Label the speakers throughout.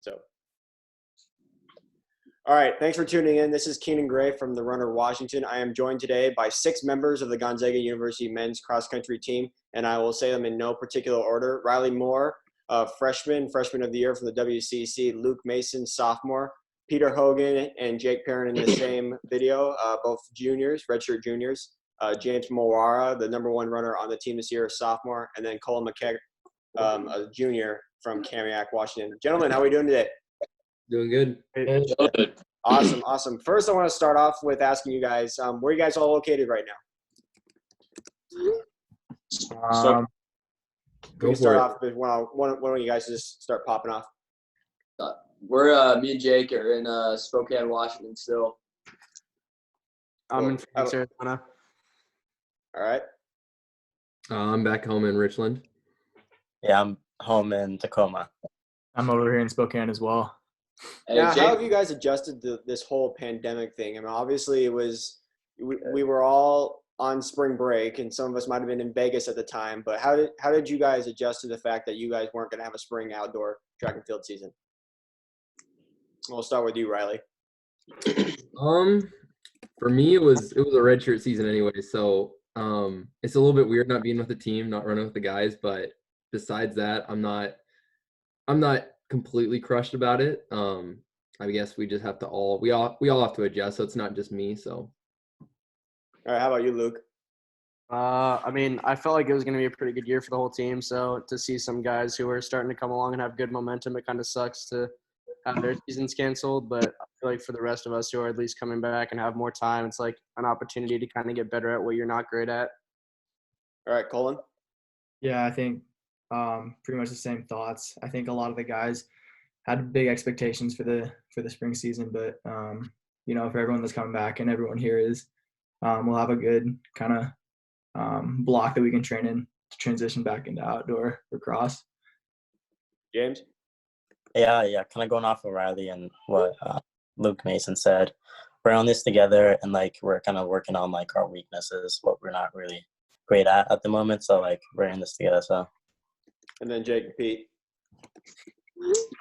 Speaker 1: So, all right, thanks for tuning in. This is Keenan Gray from the Runner Washington. I am joined today by 6 members of the Gonzaga University men's cross country team, and I will say them in no particular order. Riley Moore, freshman of the year from the WCC. Luke Mason, sophomore. Peter Hogan and Jake Perrin in the same video, both juniors, redshirt juniors. James Mawara, the number 1 runner on the team this year, a sophomore. And then Cole McKeag, a junior from Kamiak, Washington. Gentlemen, how are we doing today?
Speaker 2: Doing good.
Speaker 1: Awesome. First, I want to start off with asking you guys, where are you guys all located right now? We can start off with one of you guys just start popping off.
Speaker 3: We're me and Jake are in Spokane, Washington still.
Speaker 4: I'm in Phoenix, Arizona.
Speaker 1: All right.
Speaker 2: I'm back home in Richland.
Speaker 5: Yeah, I'm home in Tacoma.
Speaker 4: I'm over here in Spokane as well.
Speaker 1: Now, how have you guys adjusted to this whole pandemic thing? I mean, obviously it was we were all on spring break, and some of us might have been in Vegas at the time. But how did you guys adjust to the fact that you guys weren't going to have a spring outdoor track and field season? We'll start with you, Riley.
Speaker 2: For me, it was a redshirt season anyway, so it's a little bit weird not being with the team, not running with the guys. But besides that, I'm not completely crushed about it. I guess we just have to we all have to adjust, so it's not just me. So,
Speaker 1: all right, how about you, Luke?
Speaker 4: I mean, I felt like it was going to be a pretty good year for the whole team. So to see some guys who are starting to come along and have good momentum, it kind of sucks to have their seasons canceled. But I feel like for the rest of us who are at least coming back and have more time, it's like an opportunity to kind of get better at what you're not great at.
Speaker 1: All right, Colin?
Speaker 6: Yeah, I think pretty much the same thoughts. I think a lot of the guys had big expectations for the spring season, but for everyone that's coming back and everyone here is, we'll have a good kind of block that we can train in to transition back into outdoor lacrosse.
Speaker 1: James?
Speaker 5: Yeah, kind of going off of Riley and what Luke Mason said. We're on this together, and we're kind of working on our weaknesses, what we're not really great at the moment. So we're in this together. So.
Speaker 1: And then Jake and Pete.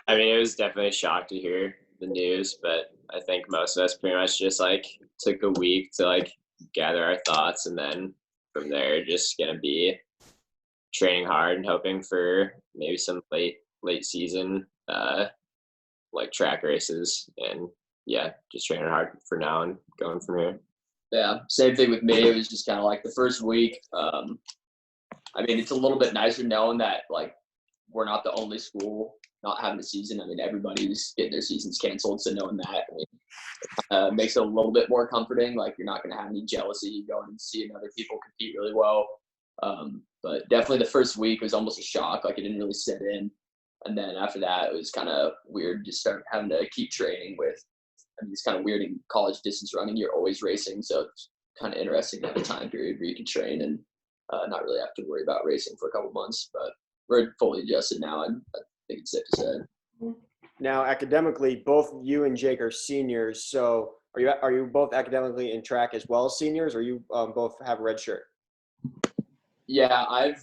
Speaker 7: I mean, it was definitely a shock to hear the news, but I think most of us pretty much just took a week to gather our thoughts, and then from there just gonna be training hard and hoping for maybe some late season track races, and just training hard for now and going from here.
Speaker 3: Yeah, same thing with me. It was just kind of the first week. I mean, it's a little bit nicer knowing that we're not the only school not having a season. I mean, everybody's getting their seasons canceled, so knowing that makes it a little bit more comforting. You're not going to have any jealousy going and seeing other people compete really well. But definitely the first week was almost a shock. It didn't really sit in. And then after that, it was kind of weird to start having to keep training with. I mean, it's kind of weird in college distance running. You're always racing, so it's kind of interesting to have a time period where you can train and not really have to worry about racing for a couple months. But we're fully adjusted now, and I think it's safe to say.
Speaker 1: Now, academically, both you and Jake are seniors. So, are you both academically in track as well as seniors, or you both have red shirt?
Speaker 3: Yeah, I'm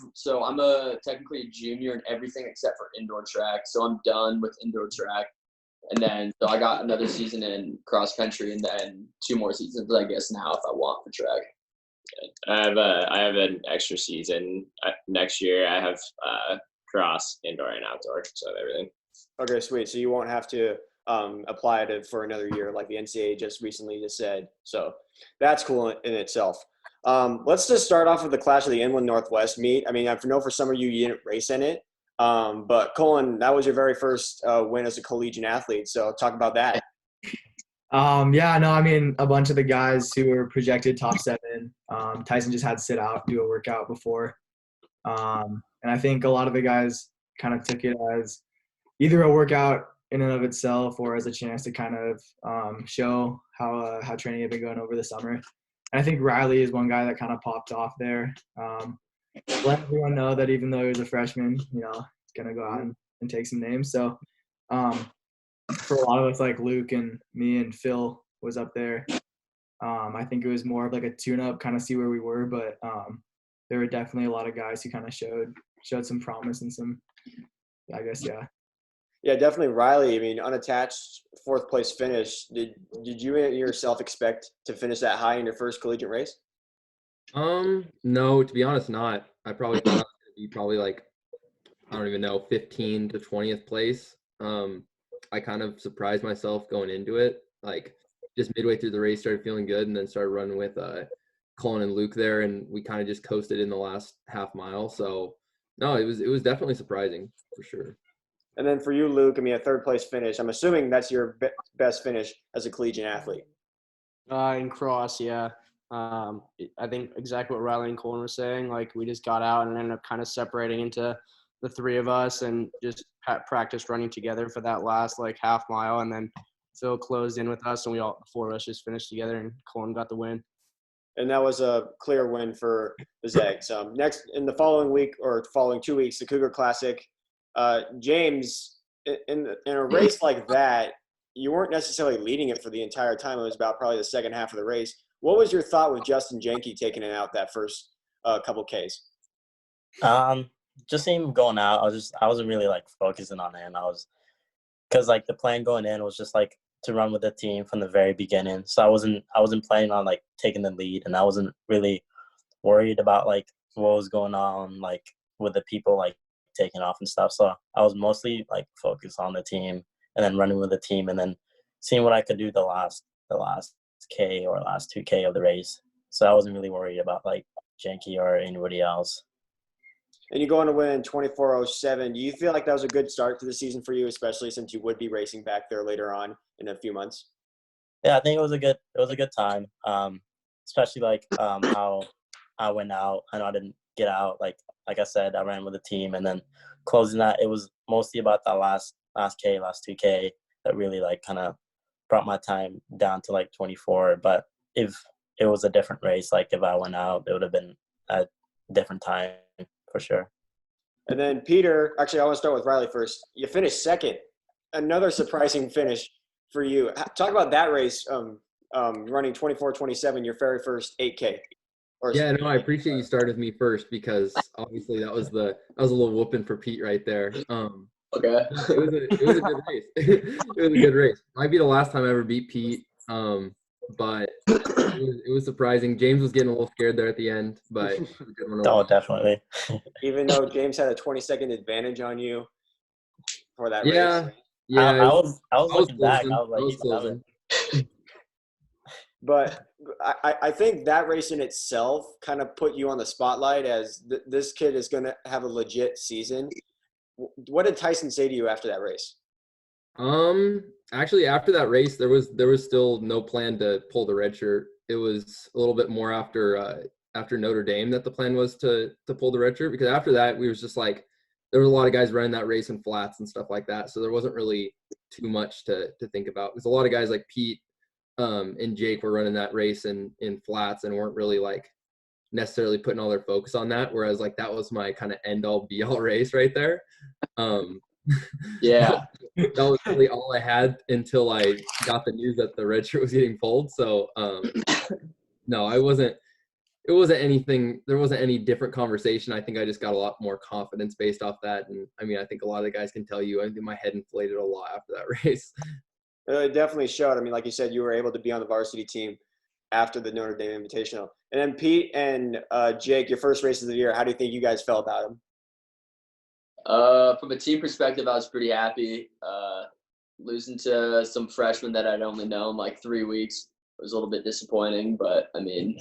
Speaker 3: technically a junior in everything except for indoor track. So I'm done with indoor track. And then, so I got another season in cross country, and then 2 more seasons, I guess, now if I want for track.
Speaker 7: I have an extra season next year. I have cross, indoor, and outdoor, so everything.
Speaker 1: Okay, sweet. So you won't have to apply for another year like the NCAA just recently said. So that's cool in itself. Let's just start off with the Clash of the Inland Northwest meet. I mean, I know for some of you didn't race in it, but Colin, that was your very first win as a collegiate athlete. So talk about that.
Speaker 6: I mean, a bunch of the guys who were projected top 7, Tyson just had to sit out, do a workout before. And I think a lot of the guys kind of took it as either a workout in and of itself or as a chance to kind of show how training had been going over the summer. And I think Riley is one guy that kind of popped off there. Let everyone know that even though he was a freshman, he's going to go out and take some names. So for a lot of us, like Luke and me and Phil was up there. I think it was more of a tune-up, kind of see where we were, but there were definitely a lot of guys who kind of showed some promise and some, I guess, yeah.
Speaker 1: Yeah, definitely Riley. I mean, unattached fourth place finish. Did you yourself expect to finish that high in your first collegiate race?
Speaker 2: No, to be honest, not. I probably thought I was gonna be probably like, I don't even know, 15 to 20th place. I kind of surprised myself going into it. Like just midway through the race, started feeling good, and then started running with Colin and Luke there, and we kind of just coasted in the last half mile. So no, it was definitely surprising for sure.
Speaker 1: And then for you, Luke, I mean, a third place finish. I'm assuming that's your best finish as a collegiate athlete.
Speaker 4: In cross, yeah. I think exactly what Riley and Colin were saying. Like we just got out and ended up kind of separating into the three of us and just practiced running together for that last like half mile. And then Phil closed in with us, and the four of us just finished together, and Colin got the win.
Speaker 1: And that was a clear win for the Zags. Next, in the following week or following 2 weeks, the Cougar Classic. James, in a race like that, you weren't necessarily leading it for the entire time. It was about probably the second half of the race. What was your thought with Justin Jenke taking it out that first couple Ks?
Speaker 5: Just seeing him going out, I wasn't really like focusing on him. Because like the plan going in was just like to run with the team from the very beginning. So I wasn't planning on like taking the lead, and I wasn't really worried about like what was going on like with the people like taking off and stuff. So I was mostly like focused on the team and then running with the team and then seeing what I could do the last K or last 2K of the race. So I wasn't really worried about like Jenke or anybody else.
Speaker 1: And you go on to win 24:07. Do you feel like that was a good start to the season for you, especially since you would be racing back there later on in a few months?
Speaker 5: Yeah, I think it was a good time. Especially like how I went out. I know I didn't get out. Like I said, I ran with the team, and then closing that, it was mostly about that last 2K that really like kind of brought my time down to like 24. But if it was a different race, like if I went out, it would have been a different time for sure.
Speaker 1: And then Peter, actually, I want to start with Riley first. You finished second. Another surprising finish for you. Talk about that race, running 24:27, your very first 8K.
Speaker 2: Yeah, no, I appreciate you started with me first because obviously that was a little whooping for Pete right there.
Speaker 3: Okay.
Speaker 2: It was a good race. It was a good race. Might be the last time I ever beat Pete, but it was surprising. James was getting a little scared there at the end, but it was a good one.
Speaker 5: Oh, definitely.
Speaker 1: Even though James had a 20-second advantage on you for that race.
Speaker 2: Yeah,
Speaker 5: I was looking back.
Speaker 2: closing.
Speaker 5: I was like, he's
Speaker 2: closing.
Speaker 1: But I think that race in itself kind of put you on the spotlight as this kid is going to have a legit season. What did Tyson say to you after that race?
Speaker 2: Actually, after that race, there was still no plan to pull the red shirt. It was a little bit more after Notre Dame that the plan was to pull the red shirt, because after that we was just like there were a lot of guys running that race in flats and stuff like that, so there wasn't really too much to think about. Because a lot of guys like Pete and Jake were running that race in flats and weren't really like necessarily putting all their focus on that, whereas like that was my kind of end all be all race right there.
Speaker 3: Yeah.
Speaker 2: That was really all I had until I got the news that the red shirt was getting pulled. So no, it wasn't anything. There wasn't any different conversation. I think I just got a lot more confidence based off that. And I mean, I think a lot of the guys can tell you, I think my head inflated a lot after that race.
Speaker 1: It definitely showed. I mean, like you said, you were able to be on the varsity team after the Notre Dame Invitational. And then Pete and Jake, your first races of the year, how do you think you guys felt about them?
Speaker 3: From a team perspective, I was pretty happy. Losing to some freshmen that I'd only known like 3 weeks was a little bit disappointing, but I mean,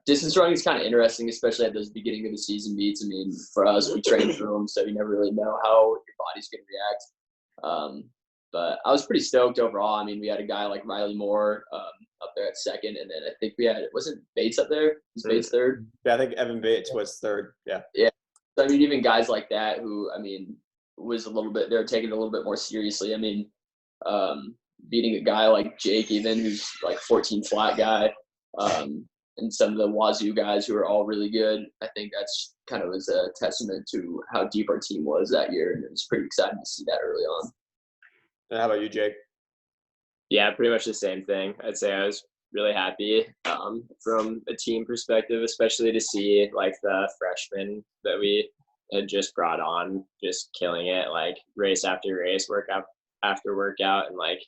Speaker 3: distance running is kind of interesting, especially at those beginning of the season meets. I mean, for us, we train through them, so you never really know how your body's going to react. But I was pretty stoked overall. I mean, we had a guy like Riley Moore up there at second, and then I think we had, wasn't Bates up there? Was Bates third?
Speaker 1: Yeah, I think Evan Bates was third. Yeah.
Speaker 3: Yeah. So, I mean, even guys like that who, I mean, was a little bit, they're taking it a little bit more seriously. I mean, beating a guy like Jake, even who's like 14 flat guy, and some of the Wazoo guys who are all really good. I think that's kind of was a testament to how deep our team was that year, and it was pretty exciting to see that early on.
Speaker 1: And how about you, Jake?
Speaker 7: Yeah, pretty much the same thing. I'd say I was really happy from a team perspective, especially to see like the freshmen that we had just brought on, just killing it, like race after race, workout after workout, and like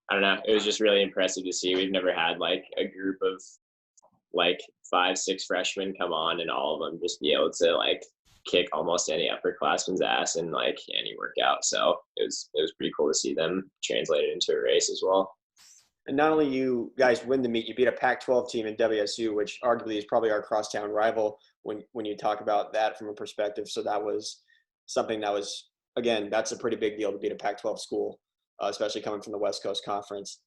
Speaker 7: I don't know, it was just really impressive to see. We've never had like a group of like 5-6 freshmen come on and all of them just be able to like kick almost any upperclassman's ass in like any workout. So it was pretty cool to see them translate it into a race as well.
Speaker 1: And not only you guys win the meet, you beat a Pac-12 team in WSU, which arguably is probably our crosstown rival when you talk about that from a perspective. So that was something that was, again, that's a pretty big deal to beat a Pac-12 school, especially coming from the West Coast Conference.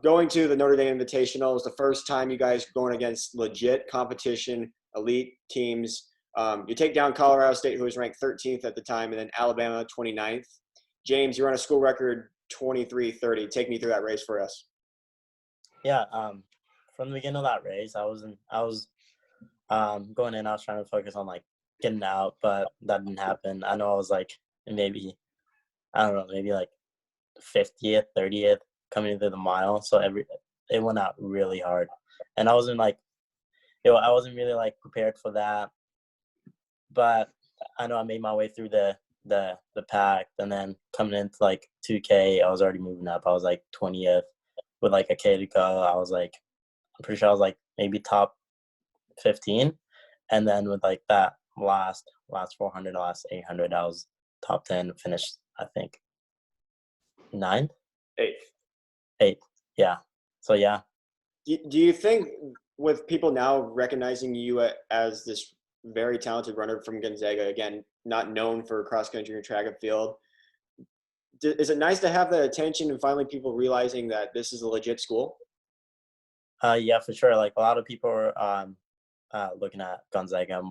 Speaker 1: Going to the Notre Dame Invitational was the first time you guys going against legit competition, elite teams. You take down Colorado State, who was ranked 13th at the time, and then Alabama 29th. James, you're on a school record 23-30. Take me through that race for us.
Speaker 5: Yeah, from the beginning of that race, I was going in. I was trying to focus on like getting out, but that didn't happen. I know I was like maybe like 50th, 30th coming through the mile. So it went out really hard, and I wasn't really like prepared for that. But I know I made my way through the pack, and then coming into like 2K, I was already moving up. I was like 20th with like a K to go. I'm pretty sure I was like maybe top 15, and then with like that last 400, last 800, I was top 10. Finished I think 9th, 8th. Yeah. So yeah.
Speaker 1: Do you think with people now recognizing you as this very talented runner from Gonzaga, again, not known for cross country and track and field, is it nice to have that attention and finally people realizing that this is a legit school?
Speaker 5: Yeah, for sure. Like a lot of people are looking at Gonzaga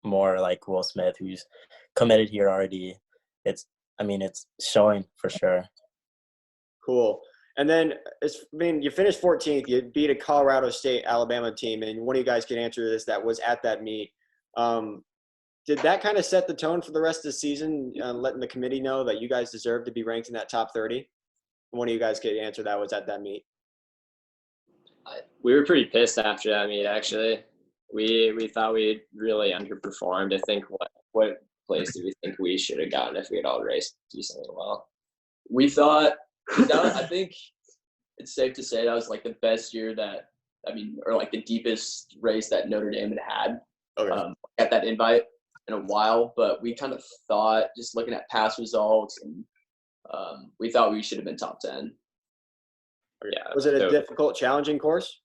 Speaker 5: more like Will Smith, who's committed here already. It's showing for sure.
Speaker 1: Cool. And then, you finished 14th. You beat a Colorado State Alabama team, and one of you guys can answer this that was at that meet. Did that kind of set the tone for the rest of the season, letting the committee know that you guys deserve to be ranked in that top 30? One of you guys could answer that was at that meet.
Speaker 7: We were pretty pissed after that meet, actually. We thought we really underperformed. I think what place did we think we should have gotten if we had all raced decently well? We thought I think it's safe to say that was like the best year or like the deepest race that Notre Dame had at that invite in a while. But we kind of thought, just looking at past results, and we thought we should have been top 10.
Speaker 1: Yeah. Was it a difficult, challenging course?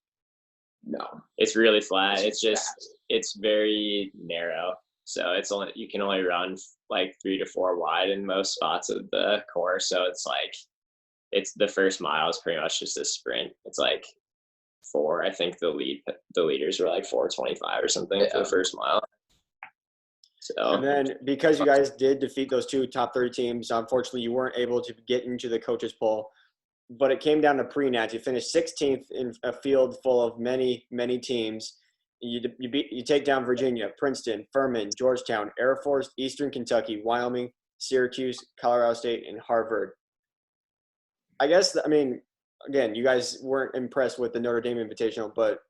Speaker 7: No, it's really flat. It's very narrow. So you can only run like 3 to 4 wide in most spots of the course. So it's the first mile is pretty much just a sprint. It's like 4. I think the leaders were like 4:25 or something for the first mile. So
Speaker 1: and then because you guys did defeat those 2 top 30 teams, unfortunately you weren't able to get into the coaches poll. But it came down to pre-nats. You finished 16th in a field full of many, many teams. You take down Virginia, Princeton, Furman, Georgetown, Air Force, Eastern Kentucky, Wyoming, Syracuse, Colorado State, and Harvard. I guess, again, you guys weren't impressed with the Notre Dame Invitational, but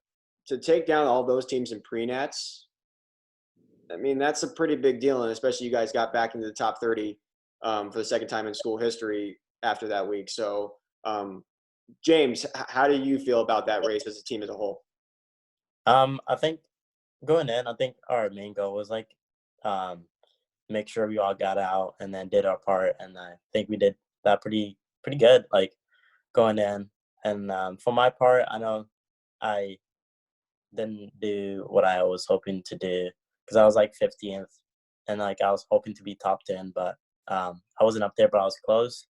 Speaker 1: to take down all those teams in pre-nats, that's a pretty big deal, and especially you guys got back into the top 30 for the second time in school history after that week. So, James, how do you feel about that race as a team as a whole?
Speaker 5: I think going in, our main goal was like make sure we all got out and then did our part, and I think we did that pretty good, like going in. And for my part, I know I didn't do what I was hoping to do because I was like 15th, and like I was hoping to be top 10, but I wasn't up there, but I was close.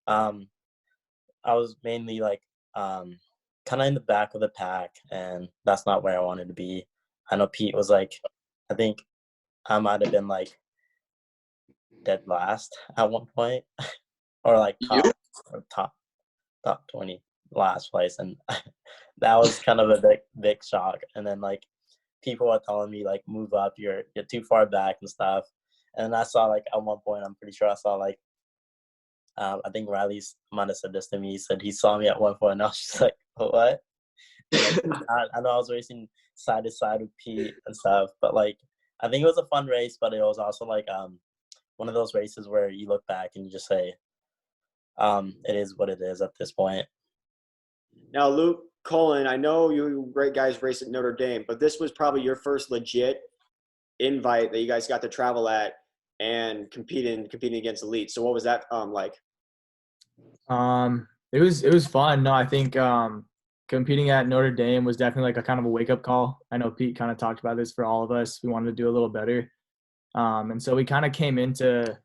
Speaker 5: I was mainly like kind of in the back of the pack, and that's not where I wanted to be. I know Pete was like, I think I might have been like dead last at one point, or like top 20 last place, and that was kind of a big shock. And then like people were telling me like, move up, you're too far back and stuff. And I saw like at one point, I'm pretty sure I saw like I think Riley might have said this to me. He said he saw me at one point, and I was just like, what? Like, I know I was racing side to side with Pete and stuff, but like I think it was a fun race, but it was also like one of those races where you look back and you just say, it is what it is at this point.
Speaker 1: Now, Luke, Colin, I know you great guys raced at Notre Dame, but this was probably your first legit invite that you guys got to travel at and competing against elite. So what was that like?
Speaker 6: It was fun. No, I think competing at Notre Dame was definitely like a kind of a wake up call. I know Pete kind of talked about this for all of us. We wanted to do a little better. And so we kind of came into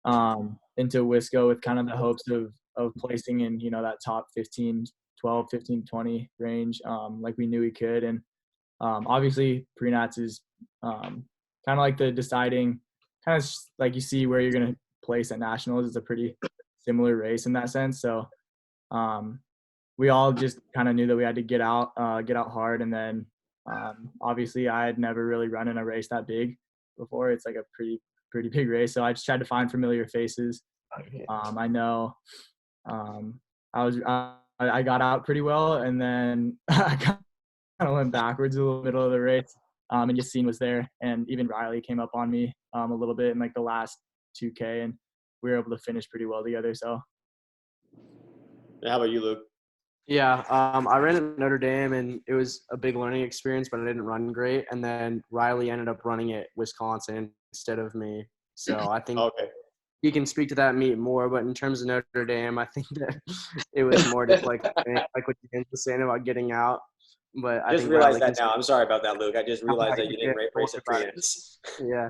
Speaker 6: Wisco with kind of the hopes of placing in, that top 15, 12, 15, 20 range, like we knew we could. And obviously pre-nats is kind of like the deciding, kind of like you see where you're going to place at nationals. It's a pretty similar race in that sense. So we all just kind of knew that we had to get out hard. And then obviously I had never really run in a race that big before. It's like a pretty big race. So I just tried to find familiar faces. I know I got out pretty well, and then I kind of went backwards a little middle of the race. And Yassine was there, and even Riley came up on me a little bit in like the last 2K, and we were able to finish pretty well together. So.
Speaker 1: How about you, Luke?
Speaker 4: Yeah, I ran at Notre Dame, and it was a big learning experience, but I didn't run great. And then Riley ended up running at Wisconsin instead of me. So I think he can speak to that meet more. But in terms of Notre Dame, I think that it was more just like what James was saying about getting out. But I
Speaker 1: just realized that now. I'm sorry about that, Luke. I just realized that you didn't race at pre-nats.
Speaker 4: Yeah.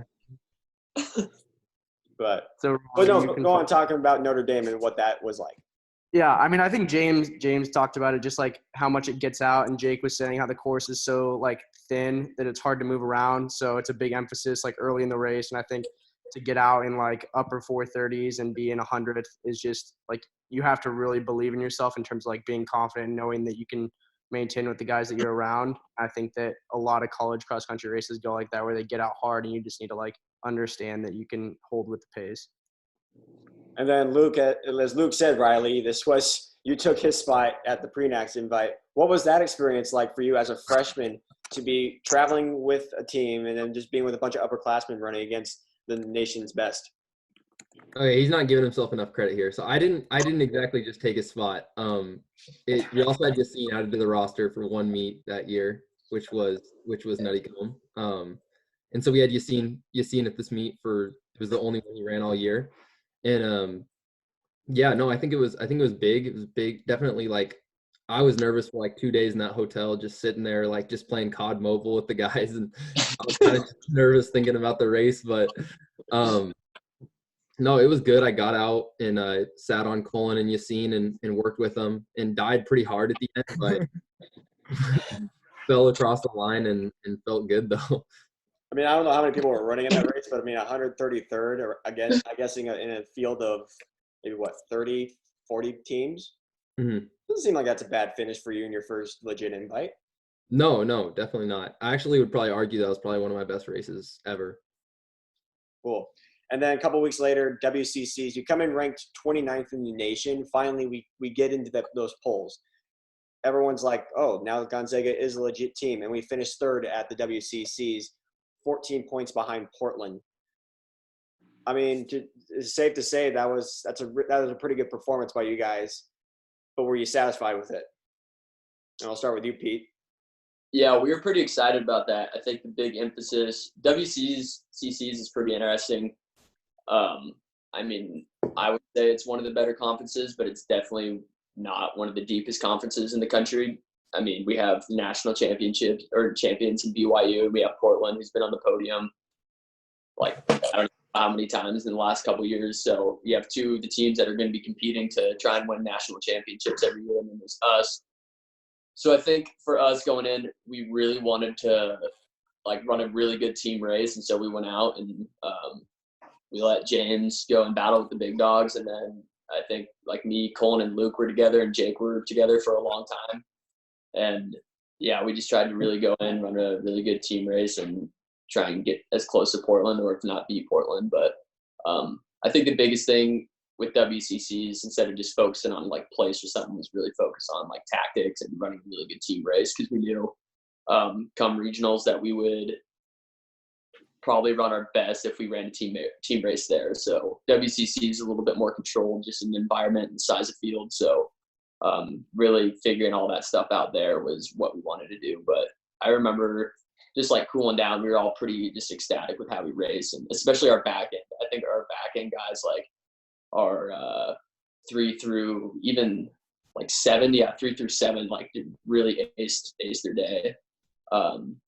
Speaker 1: But no, go on talking about Notre Dame and what that was like.
Speaker 4: Yeah, I mean, I think James talked about it, just like how much it gets out, and Jake was saying how the course is so like thin that it's hard to move around. So it's a big emphasis like early in the race, and I think to get out in like upper 430s and be in 100th is just like you have to really believe in yourself in terms of like being confident and knowing that you can maintain with the guys that you're around. I think that a lot of college cross country races go like that, where they get out hard and you just need to like understand that you can hold with the pace.
Speaker 1: And then Luke, as Luke said, Riley, you took his spot at the pre-nats invite. What was that experience like for you as a freshman to be traveling with a team and then just being with a bunch of upperclassmen running against the nation's best?
Speaker 2: Okay, he's not giving himself enough credit here. So I didn't exactly just take his spot. We also had Yassine added to the roster for one meet that year, which was Nuttycombe. And so we had Yassine at this meet it was the only one he ran all year. And I think it was big. It was big. Definitely, like, I was nervous for like 2 days in that hotel, just sitting there, like, just playing COD Mobile with the guys, and I was kind of nervous thinking about the race. But no, it was good. I got out and sat on Colin and Yassine and worked with them, and died pretty hard at the end, but fell across the line and felt good though.
Speaker 1: I mean, I don't know how many people were running in that race, but I mean, 133rd, or again, I guess in a field of maybe 30, 40 teams.
Speaker 2: Mm-hmm.
Speaker 1: Doesn't seem like that's a bad finish for you in your first legit invite.
Speaker 2: No, definitely not. I actually would probably argue that was probably one of my best races ever.
Speaker 1: Cool. And then a couple weeks later, WCCs, you come in ranked 29th in the nation. Finally, we get into those polls. Everyone's like, oh, now Gonzaga is a legit team. And we finished third at the WCCs, 14 points behind Portland. I mean, it's safe to say that was a pretty good performance by you guys. But were you satisfied with it? And I'll start with you, Pete.
Speaker 3: Yeah, we were pretty excited about that. I think the big emphasis, WCCs is pretty interesting. I mean, I would say it's one of the better conferences, but it's definitely not one of the deepest conferences in the country. I mean, we have national champions in BYU. We have Portland, who's been on the podium, like, I don't know how many times in the last couple of years. So you have two of the teams that are going to be competing to try and win national championships every year, and then there's us. So I think for us going in, we really wanted to like run a really good team race, and so we went out and we let James go and battle with the big dogs, and then I think like me, Colin, and Luke were together, and Jake were together for a long time. And yeah, we just tried to really go in, run a really good team race, and try and get as close to Portland, or if not beat Portland. But I think the biggest thing with WCCs, instead of just focusing on like place or something, was really focus on like tactics and running a really good team race, because we knew come regionals that we would probably run our best if we ran a team race there. So WCC is a little bit more controlled, just in the environment and size of field. So really figuring all that stuff out there was what we wanted to do. But I remember just like cooling down, we were all pretty just ecstatic with how we raced, and especially our back end. I think our back end guys like our 3 through even like 7, 3 through 7, like did really ace their day.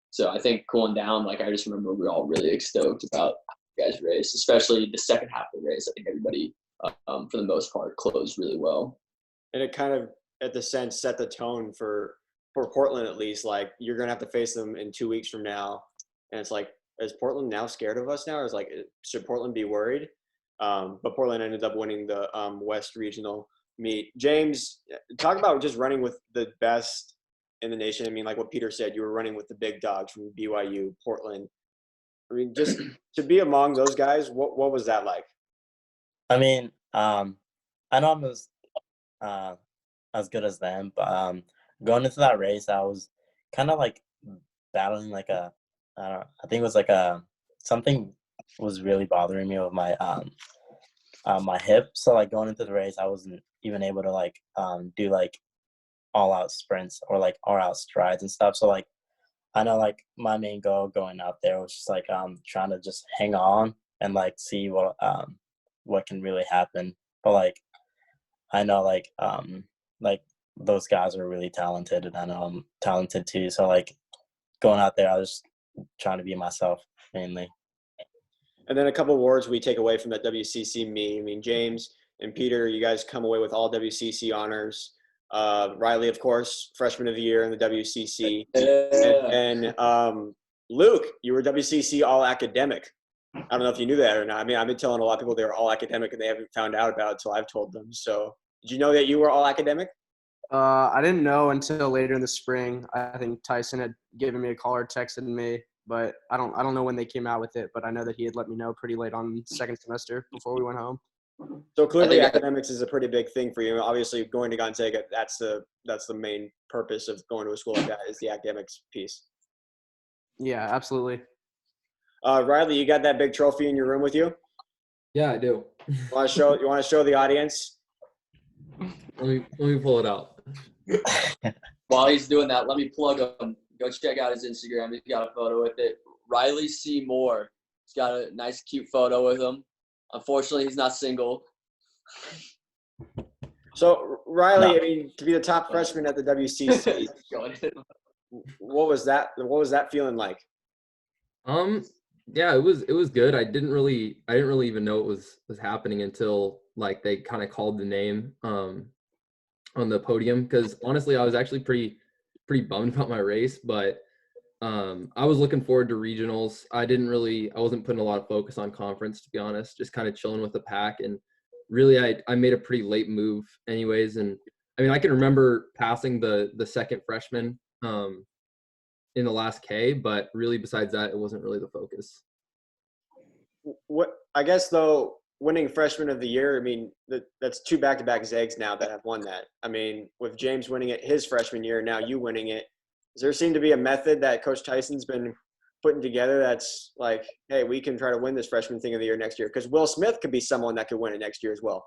Speaker 3: So I think cooling down, like I just remember we were all really stoked about how you guys race, especially the second half of the race. I think everybody, for the most part, closed really well.
Speaker 1: And it kind of, at the sense, set the tone for Portland at least. Like, you're gonna have to face them in 2 weeks from now, and it's like, is Portland now scared of us now? Or is like, should Portland be worried? But Portland ended up winning the West Regional meet. James, talk about just running with the best in the nation. I mean, like what Peter said, you were running with the big dogs from BYU, Portland. I mean, just to be among those guys, what was that like?
Speaker 5: I mean, I know I'm as good as them, but going into that race, I was kind of like battling like I think it was like something was really bothering me with my my hip. So like going into the race, I wasn't even able to like do like all out sprints or like all out strides and stuff. So like I know like my main goal going out there was just like trying to just hang on and like see what can really happen. But like I know like those guys are really talented, and I know I'm talented too. So like going out there, I was just trying to be myself mainly.
Speaker 1: And then a couple of words we take away from that WCC meet. I mean, James and Peter, you guys come away with all WCC honors. Riley, of course, freshman of the year in the WCC. And Luke, you were WCC all academic. I don't know if you knew that or not. I mean, I've been telling a lot of people they were all academic and they haven't found out about it until I've told them. So did you know that you were all academic?
Speaker 4: I didn't know until later in the spring. I think Tyson had given me a call or texted me, but I don't know when they came out with it. But I know that he had let me know pretty late on second semester before we went home.
Speaker 1: So clearly academics is a pretty big thing for you. Obviously going to Gonzaga, that's the main purpose of going to a school like that, is the academics piece.
Speaker 4: Yeah, absolutely.
Speaker 1: Riley, you got that big trophy in your room with you?
Speaker 2: Yeah, I do.
Speaker 1: You want to show the audience?
Speaker 2: Let me pull it out.
Speaker 3: While he's doing that, let me plug him. Go check out his Instagram. He's got a photo with it. Riley C. Moore. He's got a nice, cute photo with him. Unfortunately, he's not single.
Speaker 1: So, Riley, I mean, to be the top freshman at the WCC, what was that feeling like?
Speaker 2: Yeah, it was good. I didn't really even know it was happening until like they kind of called the name on the podium, because honestly I was actually pretty bummed about my race, but I was looking forward to regionals. I wasn't putting a lot of focus on conference, to be honest, just kind of chilling with the pack. And really I made a pretty late move anyways. And I mean, I can remember passing the second freshman in the last K, but really besides that, it wasn't really the focus.
Speaker 1: What I guess though, winning freshman of the year, I mean, that's 2 back-to-back Zags now that have won that. I mean, with James winning it his freshman year, now you winning it, does there seem to be a method that Coach Tyson's been putting together that's like, hey, we can try to win this freshman thing of the year next year? Because Will Smith could be someone that could win it next year as well.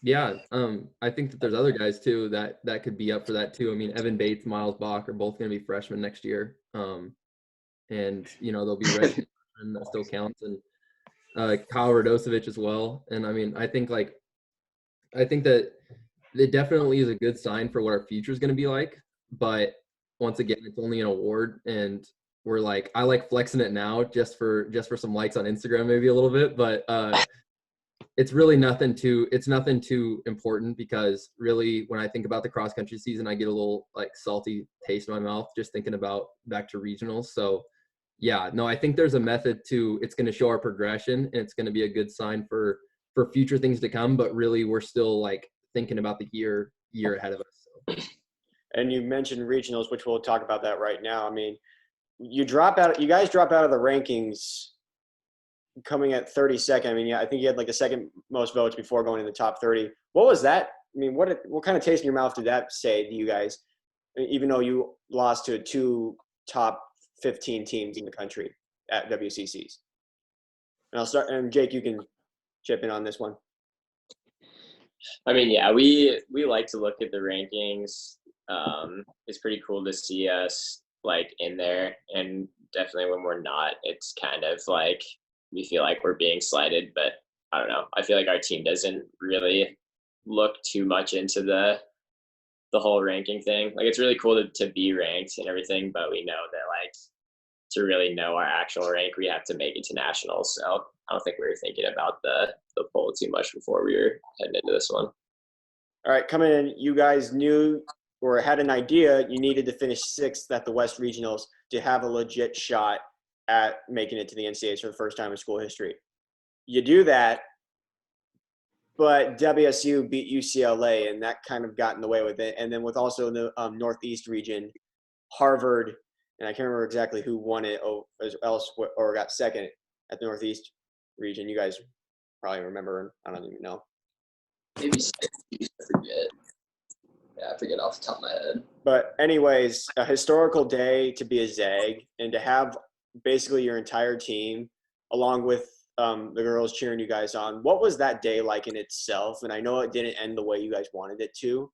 Speaker 2: Yeah, I think that there's other guys too that could be up for that too. I mean, Evan Bates, Miles Bach are both going to be freshmen next year, and you know they'll be ready, and that still counts. And Kyle Radosevich as well. And I mean, I think that it definitely is a good sign for what our future is going to be like. But once again, it's only an award, and we're like, I like flexing it now just for some likes on Instagram, maybe a little bit, but it's really nothing too important, because really when I think about the cross country season, I get a little like salty taste in my mouth just thinking about back to regionals. So yeah, no, I think there's a method to, it's going to show our progression, and it's going to be a good sign for future things to come. But really, we're still like thinking about the year ahead of us. So.
Speaker 1: And you mentioned regionals, which we'll talk about that right now. I mean, you guys drop out of the rankings coming at 32nd. I mean, yeah, I think you had like the second most votes before going in the top 30. What was that? I mean, what kind of taste in your mouth did that say to you guys, even though you lost to 2 top 15 teams in the country at WCCs. And I'll start. And Jake, you can chip in on this one.
Speaker 7: I mean, yeah, we like to look at the rankings. It's pretty cool to see us like in there, and definitely when we're not, it's kind of like we feel like we're being slighted. But I don't know. I feel like our team doesn't really look too much into the whole ranking thing. Like, it's really cool to be ranked and everything, but we know that like to really know our actual rank, we have to make it to nationals. So I don't think we were thinking about the poll too much before we were heading into this one.
Speaker 1: All right, coming in, you guys knew or had an idea you needed to finish 6th at the West Regionals to have a legit shot at making it to the NCAAs for the first time in school history. You do that, but WSU beat UCLA, and that kind of got in the way with it. And then with also the Northeast region, Harvard, and I can't remember exactly who won it or got second at the Northeast region. You guys probably remember. I don't even know.
Speaker 3: Maybe I forget. Yeah, I forget off the top of my head.
Speaker 1: But anyways, a historical day to be a Zag and to have basically your entire team along with the girls cheering you guys on. What was that day like in itself? And I know it didn't end the way you guys wanted it to,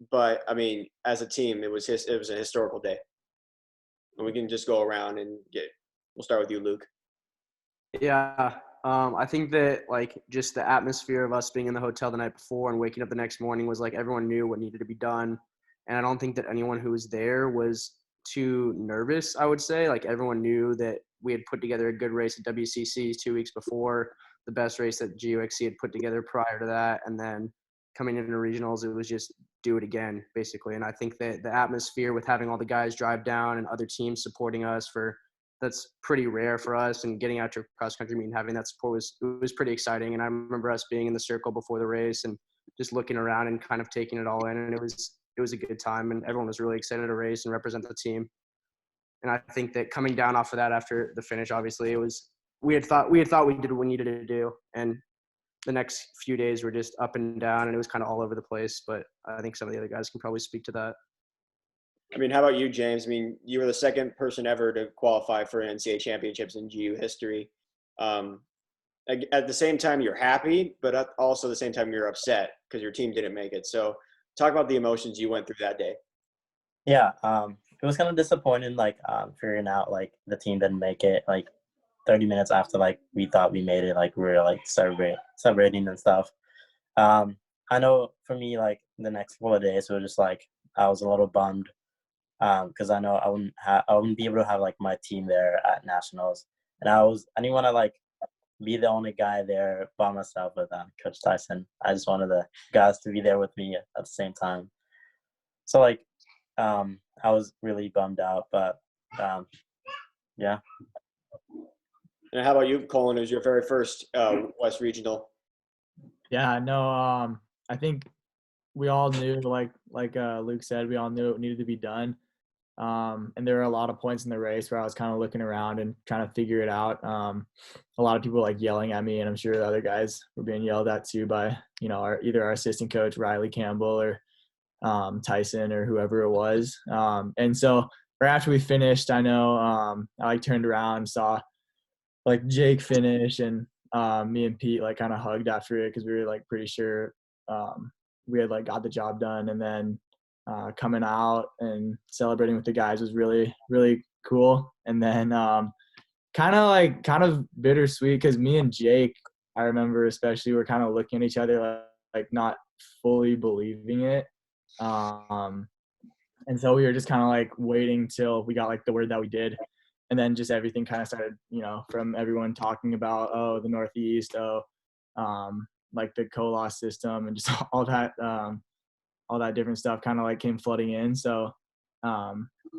Speaker 1: but I mean, as a team, it was a historical day. And we can just go around and we'll start with you, Luke.
Speaker 4: Yeah. I think that like just the atmosphere of us being in the hotel the night before and waking up the next morning was like everyone knew what needed to be done. And I don't think that anyone who was there was too nervous, I would say. Like everyone knew that we had put together a good race at WCCs 2 weeks before, the best race that GUXC had put together prior to that. And then coming into regionals, it was just do it again, basically. And I think that the atmosphere with having all the guys drive down and other teams supporting us that's pretty rare for us, and getting out to cross country meet and having that support was pretty exciting. And I remember us being in the circle before the race and just looking around and kind of taking it all in. And it was a good time, and everyone was really excited to race and represent the team. And I think that coming down off of that after the finish, obviously we had thought we did what we needed to do. And the next few days were just up and down, and it was kind of all over the place. But I think some of the other guys can probably speak to that.
Speaker 1: I mean, how about you, James? I mean, you were the second person ever to qualify for NCAA championships in GU history. At the same time, you're happy, but also at the same time, you're upset because your team didn't make it. So talk about the emotions you went through that day.
Speaker 5: Yeah, it was kind of disappointing, like figuring out like the team didn't make it. Like 30 minutes after like we thought we made it, like we were like celebrating and stuff. I know for me, like the next couple of days, it was just like I was a little bummed. Because I know I wouldn't be able to have like my team there at nationals, and I didn't want to like be the only guy there by myself with Coach Tyson. I just wanted the guys to be there with me at the same time. So like, I was really bummed out, but yeah.
Speaker 1: And how about you, Colin? It was your very first West Regional.
Speaker 6: Yeah, no, I think we all knew, like Luke said, we all knew it needed to be done. And there were a lot of points in the race where I was kind of looking around and trying to figure it out. A lot of people like yelling at me, and I'm sure the other guys were being yelled at too by, either our assistant coach, Riley Campbell, or Tyson, or whoever it was. And so right after we finished, I know I like turned around and saw like Jake finish, and me and Pete like kind of hugged after it because we were like pretty sure we had like got the job done. And then coming out and celebrating with the guys was really, really cool. And then kind of bittersweet because me and Jake, I remember especially, were kind of looking at each other like not fully believing it. And so we were just kind of like waiting till we got like the word that we did. And then just everything kind of started, from everyone talking about, the Northeast, like the COLA system, and just all that different stuff kind of like came flooding in. So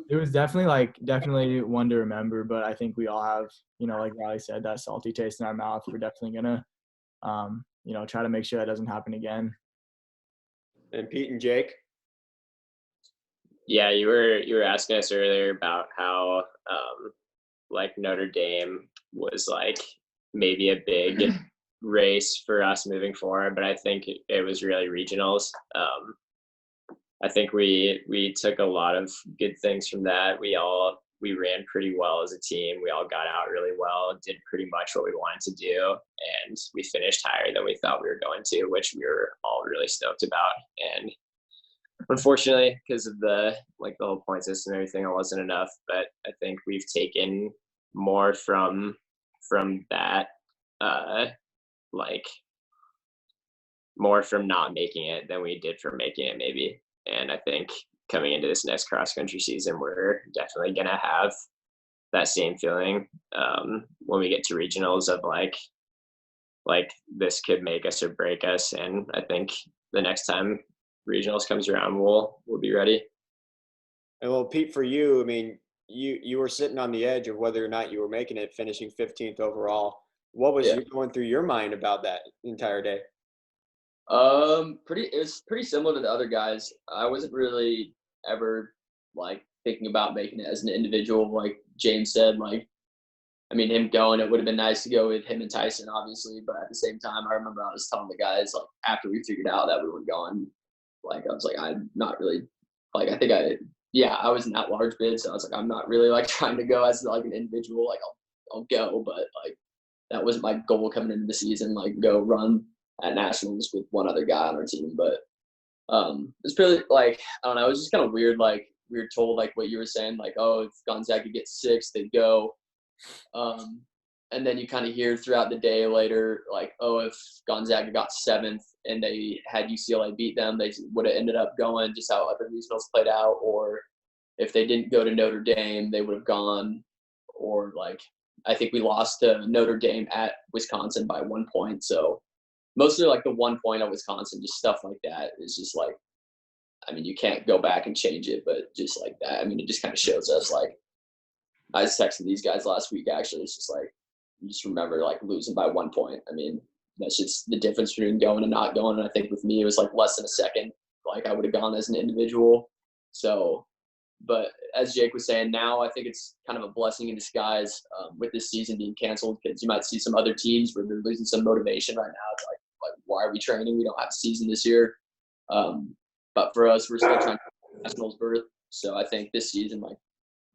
Speaker 6: it was definitely one to remember, but I think we all have, like Riley said, that salty taste in our mouth. We're definitely going to, try to make sure that doesn't happen again.
Speaker 1: And Pete and Jake?
Speaker 7: Yeah, you were asking us earlier about how like Notre Dame was like maybe a big race for us moving forward, but I think it was really regionals. I think we took a lot of good things from that. We all we ran pretty well as a team. We all got out really well, did pretty much what we wanted to do, and we finished higher than we thought we were going to, which we were all really stoked about. And unfortunately, because of the whole point system and everything, it wasn't enough. But I think we've taken more from that, more from not making it than we did from making it, maybe. And I think coming into this next cross country season, we're definitely gonna have that same feeling when we get to regionals of like this could make us or break us. And I think the next time regionals comes around, we'll be ready.
Speaker 1: And well, Pete, for you, I mean, you were sitting on the edge of whether or not you were making it, finishing 15th overall. What was going through your mind about that entire day?
Speaker 3: It was pretty similar to the other guys. I wasn't really ever thinking about making it as an individual. Like James said, I mean, him going, it would have been nice to go with him and Tyson, obviously. But at the same time, I remember I was telling the guys, after we figured out that we were going, I was like, I'm not really, I was in that large bid. So I was like, I'm not really trying to go as an individual. I'll go, but that wasn't my goal coming into the season, go run at nationals with one other guy on our team. But it's really I don't know, it was just kind of weird. We were told what you were saying, oh, if Gonzaga gets 6, they'd go. And then you kind of hear throughout the day later, oh, if Gonzaga got 7th and they had UCLA beat them, they would have ended up going, just how other regionals played out. Or if they didn't go to Notre Dame, they would have gone. Or I think we lost to Notre Dame at Wisconsin by 1 point. So mostly the 1 point at Wisconsin, just stuff like that is just I mean, you can't go back and change it, but just that. I mean, it just kind of shows us I was texting these guys last week, actually. It's just you just remember losing by 1 point. I mean, that's just the difference between going and not going. And I think with me, it was less than a second. I would have gone as an individual. So, but as Jake was saying, now I think it's kind of a blessing in disguise with this season being canceled, because you might see some other teams where they're losing some motivation right now. It's why are we training? We don't have a season this year. But for us, we're still trying to get nationals berth. So I think this season,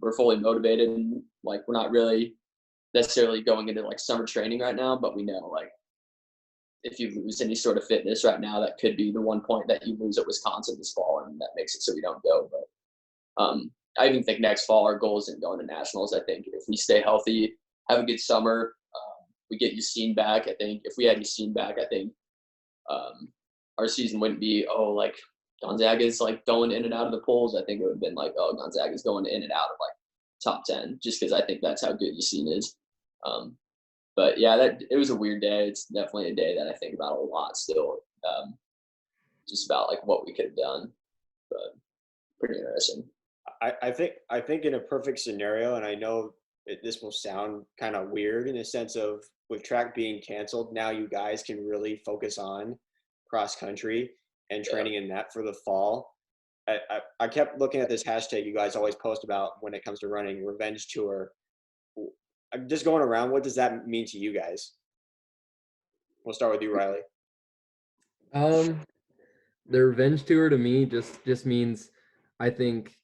Speaker 3: we're fully motivated, and we're not really necessarily going into summer training right now, but we know if you lose any sort of fitness right now, that could be the 1 point that you lose at Wisconsin this fall, and that makes it so we don't go. But I even think next fall our goal isn't going to nationals. I think if we stay healthy, have a good summer, we get Yassine back. I think if we had Yassine back, I think our season wouldn't be Gonzaga's going in and out of the polls. I think it would have been oh, Gonzaga's going in and out of top 10, just because I think that's how good Yassine is. But yeah, it was a weird day. It's definitely a day that I think about a lot still, just about what we could have done. But pretty interesting.
Speaker 1: I think in a perfect scenario, and I know this will sound kind of weird in a sense of, with track being canceled, now you guys can really focus on cross country and training in that for the fall. I kept looking at this hashtag you guys always post about when it comes to running, Revenge Tour. I'm just going around. What does that mean to you guys? We'll start with you, Riley.
Speaker 2: The Revenge Tour to me just means, I think,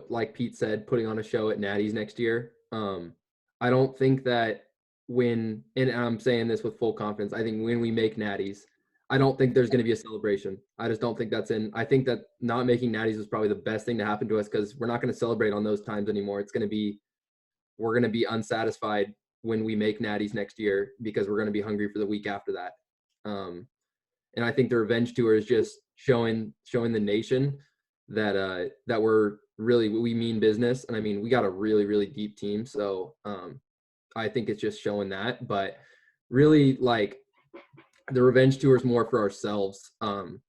Speaker 2: like Pete said, putting on a show at Natty's next year. I don't think that and I'm saying this with full confidence, I think when we make Natty's, I don't think there's going to be a celebration. I just don't think that's I think that not making Natty's was probably the best thing to happen to us, because we're not going to celebrate on those times anymore. We're going to be unsatisfied when we make Natty's next year, because we're going to be hungry for the week after that. And I think the Revenge Tour is just showing the nation that we're really, we mean business. And I mean, we got a really, really deep team. So I think it's just showing that. But really, the Revenge Tour is more for ourselves.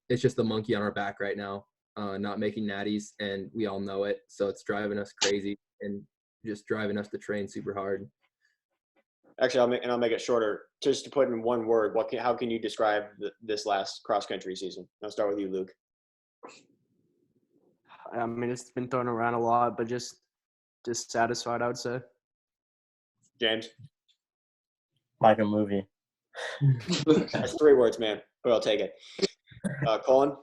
Speaker 2: It's just the monkey on our back right now, not making Natties, and we all know it. So it's driving us crazy and just driving us to train super hard.
Speaker 1: Actually, I'll make it shorter. Just to put in one word, how can you describe this last cross country season? I'll start with you, Luke.
Speaker 4: I mean, it's been thrown around a lot, but just satisfied, I would say.
Speaker 1: James?
Speaker 5: Like a movie.
Speaker 1: That's 3 words, man, but I'll take it. Colin?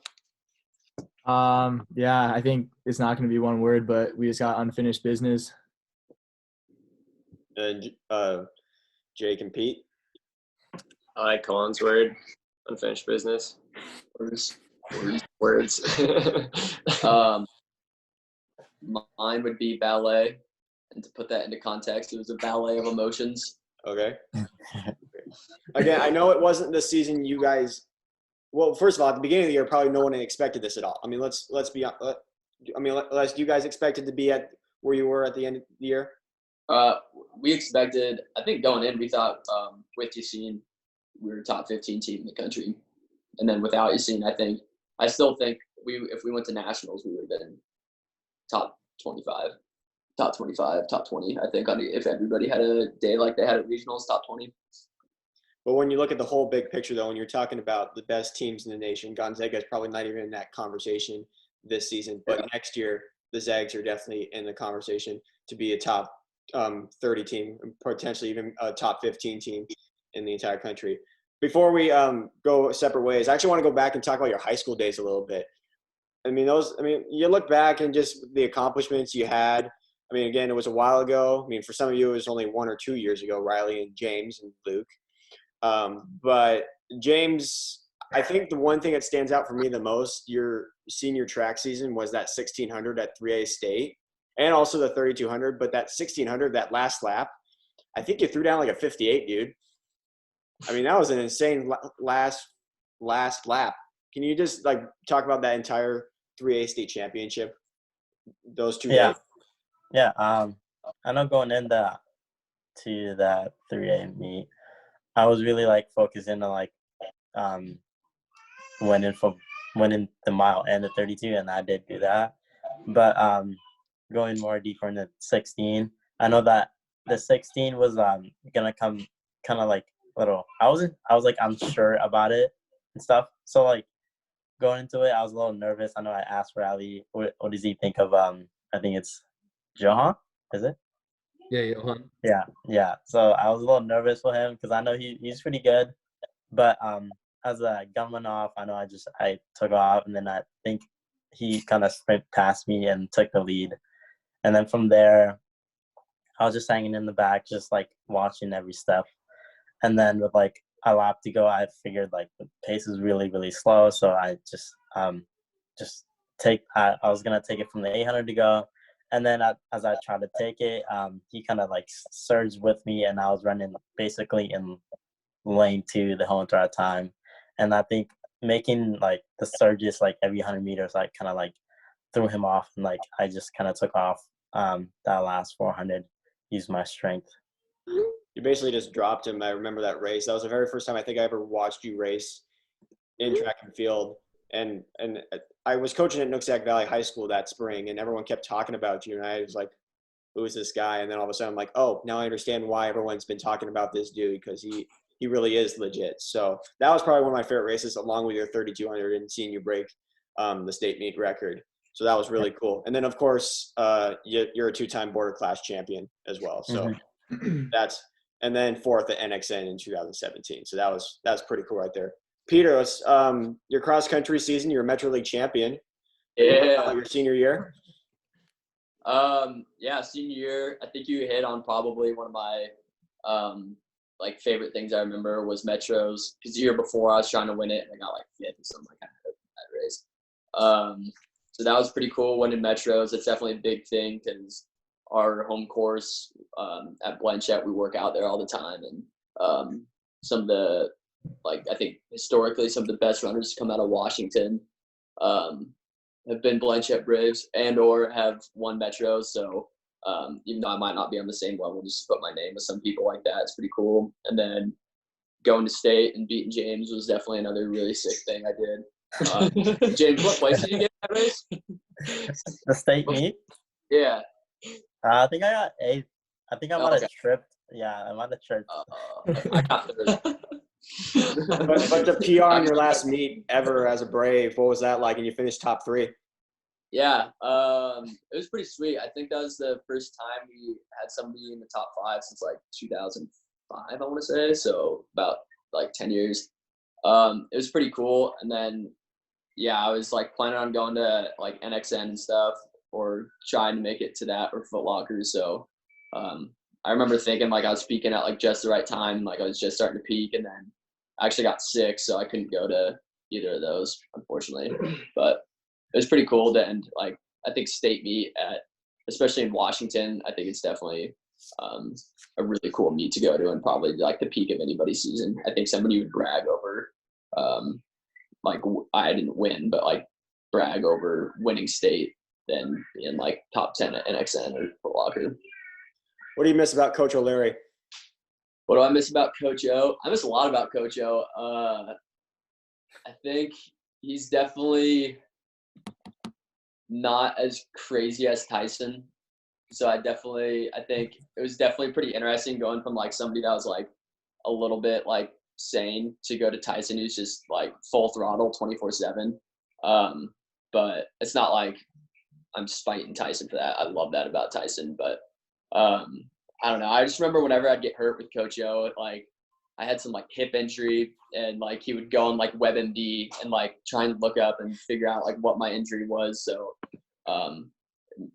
Speaker 6: Yeah, I think it's not going to be one word, but we just got unfinished business.
Speaker 1: And Jake and Pete.
Speaker 7: I like Colin's word, unfinished business. Words.
Speaker 3: Mine would be ballet, and to put that into context, it was a ballet of emotions.
Speaker 1: Okay. Again, I know it wasn't the season you guys. Well, first of all, at the beginning of the year, probably no one expected this at all. I mean, let's be. Unless you guys expected to be at where you were at the end of the year.
Speaker 3: We expected. I think going in, we thought with Yassine, we were a top 15 team in the country, and then without Yassine, I still think if we went to nationals, we would have been top 25, top 25, top 20. I think if everybody had a day like they had at regionals, top 20.
Speaker 1: But when you look at the whole big picture, though, when you're talking about the best teams in the nation, Gonzaga is probably not even in that conversation this season. But next year, the Zags are definitely in the conversation to be a top 30 team, potentially even a top 15 team in the entire country. Before we go separate ways, I actually want to go back and talk about your high school days a little bit. You look back and just the accomplishments you had. I mean, again, it was a while ago. I mean, for some of you, it was only 1 or 2 years ago, Riley and James and Luke. But James, I think the one thing that stands out for me the most, your senior track season, was that 1600 at 3A State and also the 3200. But that 1600, that last lap, I think you threw down like a 58, dude. I mean, that was an insane last lap. Can you just talk about that entire 3A State championship, those 2 days?
Speaker 5: Yeah. I know going into that 3A meet, I was really focusing on winning the mile and the 32, and I did do that. But going more deeper into 16, I know that the 16 was gonna come kind of little. I was unsure about it and stuff. So going into it, I was a little nervous. I know I asked Riley, what does he think of I think it's Johan, is it?
Speaker 2: Yeah, Johan.
Speaker 5: Yeah. So I was a little nervous for him because I know he's pretty good. But as the gun went off, I know I took off, and then I think he kind of sprint past me and took the lead. And then from there, I was just hanging in the back, just watching every step. And then with a lap to go, I figured the pace is really, really slow. So I just I was gonna take it from the 800 to go. And then as I tried to take it, he kind of surged with me, and I was running basically in lane 2 the whole entire time. And I think making the surges every 100 meters kind of threw him off, and I just kind of took off that last 400, used my strength.
Speaker 1: You basically just dropped him. I remember that race. That was the very first time I think I ever watched you race in track and field. And I was coaching at Nooksack Valley High School that spring, and everyone kept talking about you. And I was like, who is this guy? And then all of a sudden I'm like, oh, now I understand why everyone's been talking about this dude, because he really is legit. So that was probably one of my favorite races, along with your 3200 and seeing you break the state meet record. So that was really cool. And then, of course, you're a 2-time border class champion as well. So and then 4th at NXN in 2017. So that's pretty cool right there. Peter, it's your cross country season. You're a Metro League champion.
Speaker 3: Yeah.
Speaker 1: Your senior year.
Speaker 3: Senior year. I think you hit on probably one of my favorite things I remember was Metros, because the year before I was trying to win it and I got 5th or something that race. So that was pretty cool. Winning Metros, it's definitely a big thing because our home course at Blanchette, we work out there all the time, and some of the I think historically some of the best runners to come out of Washington have been Blanchette Braves and or have won Metros. So even though I might not be on the same level, just put my name with some people like that. It's pretty cool. And then going to state and beating James was definitely another really sick thing I did. James, what place did you get in that race?
Speaker 5: The state meet?
Speaker 3: Yeah.
Speaker 5: I think I got 8th. I think I might have tripped. Yeah, I might have tripped.
Speaker 3: I got 3rd.
Speaker 1: but the PR in your last meet ever as a Brave, what was that like? And you finished top 3.
Speaker 3: Yeah, it was pretty sweet. I think that was the first time we had somebody in the top 5 since 2005, I want to say. So about 10 years. It was pretty cool. And then, I was planning on going to NXN and stuff, or trying to make it to that or Foot Locker. So I remember thinking like I was peaking at like just the right time, like I was just starting to peak, and then I actually got sick, so I couldn't go to either of those, unfortunately. But it was pretty cool to end like I think state meet at, especially in Washington. I think it's definitely a really cool meet to go to, and probably like the peak of anybody's season. I think somebody would brag over like I didn't win, but like brag over winning state than being like top 10 at NXN or Foot Locker.
Speaker 1: What do you miss about Coach O'Leary?
Speaker 3: What do I miss about Coach O? I miss a lot about Coach O. I think he's definitely not as crazy as Tyson. So I think it was definitely pretty interesting going from like somebody that was like a little bit like sane to go to Tyson, who's just like full throttle 24/7. But it's not like I'm spiting Tyson for that. I love that about Tyson, but I don't know. I just remember whenever I'd get hurt with Coach O, like I had some like hip injury, and like he would go on like WebMD and like try and look up and figure out like what my injury was. So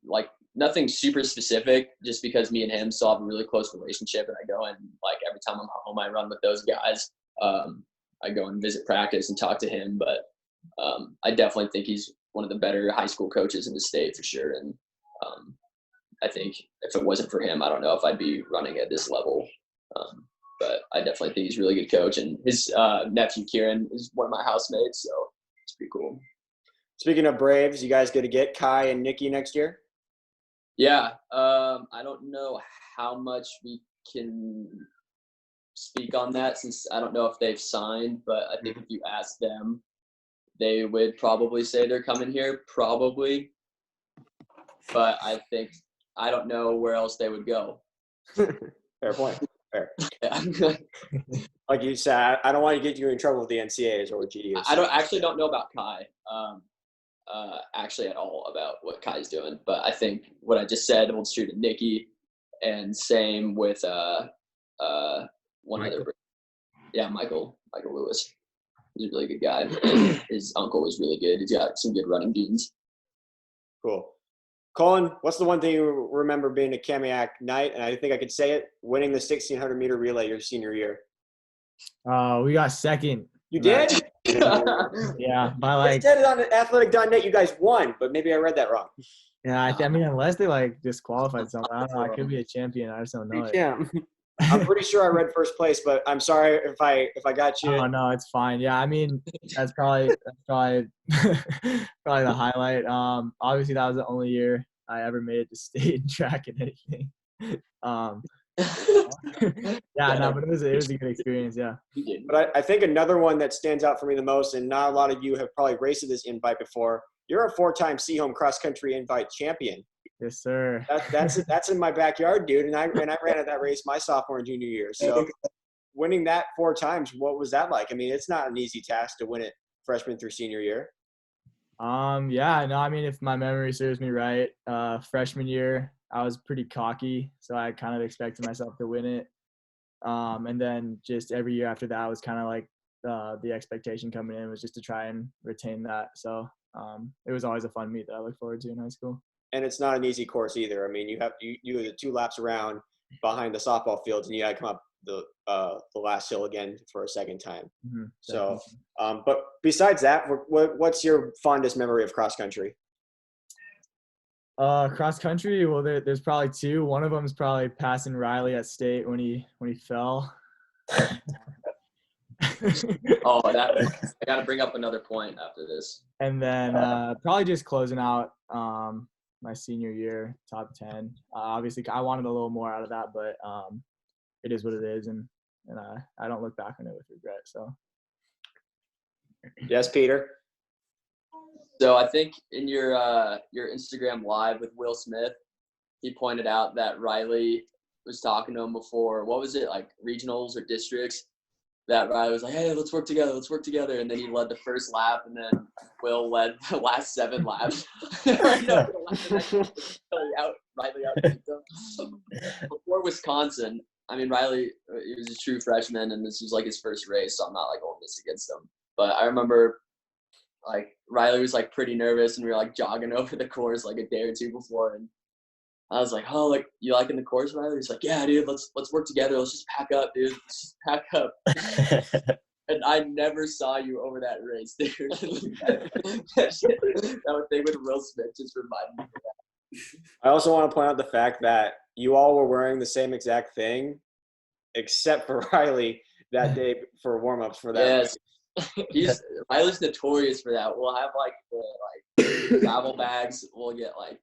Speaker 3: like nothing super specific, just because me and him still have a really close relationship, and I go and like every time I'm home I run with those guys. I go and visit practice and talk to him, but I definitely think he's one of the better high school coaches in the state for sure. And I think if it wasn't for him, I don't know if I'd be running at this level. But I definitely think he's a really good coach, and his nephew Kieran is one of my housemates, so it's pretty cool.
Speaker 1: Speaking of Braves, you guys going to get Kai and Nikki next year?
Speaker 3: Yeah, I don't know how much we can speak on that, since I don't know if they've signed, but I think if you ask them, they would probably say they're coming here, probably. But I don't know where else they would go.
Speaker 1: Fair point. Fair.
Speaker 3: Yeah.
Speaker 1: Like you said, I don't want to get you in trouble with the NCAAs or with GDUs.
Speaker 3: I don't know about Kai, actually at all about what Kai's doing. But I think what I just said holds true to Nikki, and same with one
Speaker 2: Michael.
Speaker 3: other. Yeah, Michael Lewis. He's a really good guy. And his uncle was really good. He's got some good running genes.
Speaker 1: Cool. Colin, what's the one thing you remember being a Kamiak night? And I think I could say it, winning the 1,600 meter relay your senior year.
Speaker 6: We got second.
Speaker 1: You did?
Speaker 6: Yeah, by
Speaker 1: It said it on athletic.net you guys won, but maybe I read that wrong.
Speaker 6: Yeah, I mean, unless they like disqualified someone, I don't know. I could be a champion. I just don't know.
Speaker 4: Yeah.
Speaker 1: I'm pretty sure I read first place, but I'm sorry if I got you.
Speaker 6: Oh no, it's fine. Yeah, I mean, that's probably probably the highlight. Obviously that was the only year I ever made it to state in track and anything. Yeah, no, but it was a good experience. Yeah.
Speaker 1: But I think another one that stands out for me the most, and not a lot of you have probably raced at this invite before. You're a 4-time Seahome cross country invite champion.
Speaker 6: Yes, sir.
Speaker 1: That's in my backyard, dude. And I ran at that race my sophomore and junior year. So winning that 4 times, what was that like? I mean, it's not an easy task to win it freshman through senior year.
Speaker 6: Yeah, no, I mean, if my memory serves me right, freshman year I was pretty cocky, so I kind of expected myself to win it. And then just every year after that was kind of like the expectation coming in was just to try and retain that. So it was always a fun meet that I look forward to in high school.
Speaker 1: And it's not an easy course either. I mean, you do the 2 laps around behind the softball fields, and you got to come up the last hill again for a second time.
Speaker 6: Mm-hmm,
Speaker 1: so, but besides that, what's your fondest memory of cross country?
Speaker 6: Cross country. Well, there's probably 2. One of them is probably passing Riley at state when he fell.
Speaker 3: I got to bring up another point after this.
Speaker 6: And then probably just closing out my senior year, top 10. Obviously, I wanted a little more out of that, but it is what it is, and I don't look back on it with regret. So.
Speaker 1: Yes, Peter.
Speaker 3: So I think in your Instagram live with Will Smith, he pointed out that Riley was talking to him before. What was it, like regionals or districts? That Riley was like, "Hey, let's work together," and then he led the first lap, and then Will led the last 7 laps. Riley out. Before Wisconsin, I mean, Riley, he was a true freshman, and this was like his first race, so I'm not like holding this against him. But I remember, like, Riley was like pretty nervous, and we were like jogging over the course like a day or 2 before, and I was like, oh, like, you liking the course, Riley? He's like, yeah, dude, let's work together. Let's just pack up, dude. Let's just pack up. And I never saw you over that race, dude. that thing with Will Smith just reminded me of that.
Speaker 1: I also want to point out the fact that you all were wearing the same exact thing, except for Riley that day for warm-ups for that.
Speaker 3: Yes. Riley's notorious for that. We'll have like the travel bags. We'll get like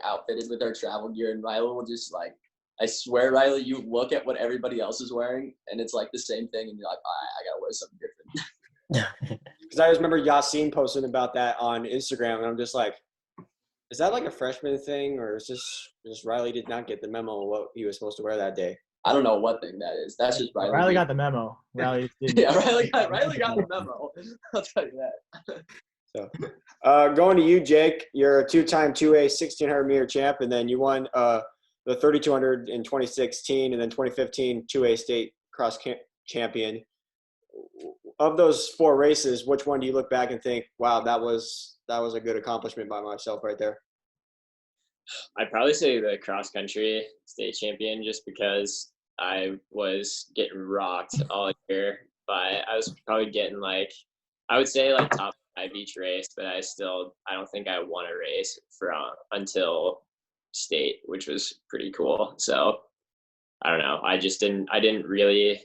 Speaker 3: outfitted with our travel gear, and Riley will just like, I swear, Riley, you look at what everybody else is wearing, and it's like the same thing, and you're like, I gotta wear something different.
Speaker 1: Because I always remember Yassine posting about that on Instagram, and I'm just like, is that like a freshman thing, or is this just Riley did not get the memo of what he was supposed to wear that day?
Speaker 3: I don't know what thing that is. That's just Riley.
Speaker 6: Riley got the memo. Riley didn't.
Speaker 3: Yeah, Riley got the memo. I'll tell you that.
Speaker 1: So, going to you, Jake. You're a two-time 2A 1,600-meter champ, and then you won the 3,200 in 2016, and then 2015 2A state cross champion. Of those 4 races, which one do you look back and think, wow, that was a good accomplishment by myself right there?
Speaker 7: I'd probably say the cross country state champion, just because I was getting rocked all year, but I was probably getting like, I would say like top 5 each race, but I don't think I won a race until state, which was pretty cool. So I don't know. I didn't really,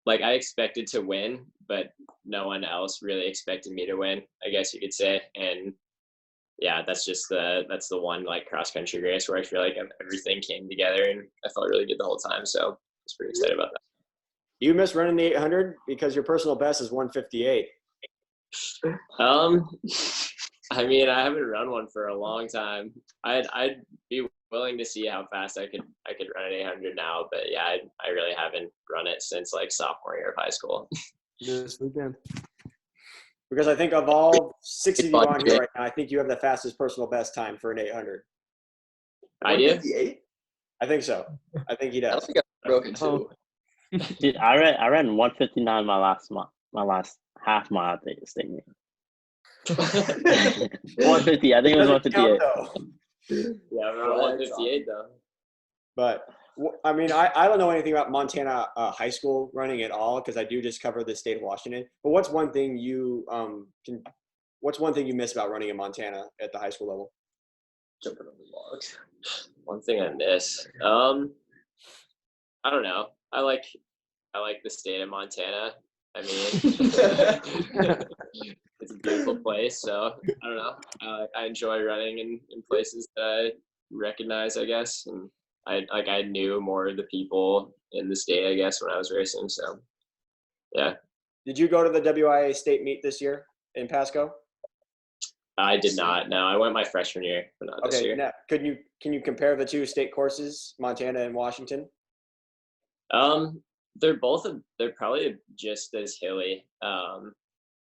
Speaker 7: like, I expected to win, but no one else really expected me to win, I guess you could say. And yeah, that's the one like cross country race where I feel like everything came together and I felt really good the whole time. So I was pretty excited about that.
Speaker 1: You missed running the 800 because your personal best is 158.
Speaker 7: I mean, I haven't run one for a long time. I'd be willing to see how fast I could run an 800 now, but yeah, I really haven't run it since like sophomore year of high school.
Speaker 4: This weekend.
Speaker 1: Because I think of all 6 of you on here right now, I think you have the fastest personal best time for an 800.
Speaker 7: I do?
Speaker 3: 158?
Speaker 1: I think so. I think he
Speaker 3: I don't
Speaker 1: does.
Speaker 3: think I've broken 2.
Speaker 5: Dude, I ran 159 my last half mile at the state meet. 150. I think it was 158.
Speaker 7: Yeah, around 158 though.
Speaker 1: But I mean, I don't know anything about Montana high school running at all because I do just cover the state of Washington. But what's one thing you miss about running in Montana at the high school level?
Speaker 3: Jumping on the logs.
Speaker 7: One thing I miss. I don't know. I like the state of Montana. I mean, it's a beautiful place. So I don't know. I enjoy running in places that I recognize, I guess, and I knew more of the people in the state, I guess, when I was racing. So yeah.
Speaker 1: Did you go to the WIA state meet this year in Pasco?
Speaker 7: I did not. No, I went my freshman year, but not this year.
Speaker 1: Now, can you compare the 2 state courses, Montana and Washington?
Speaker 7: They're probably just as hilly.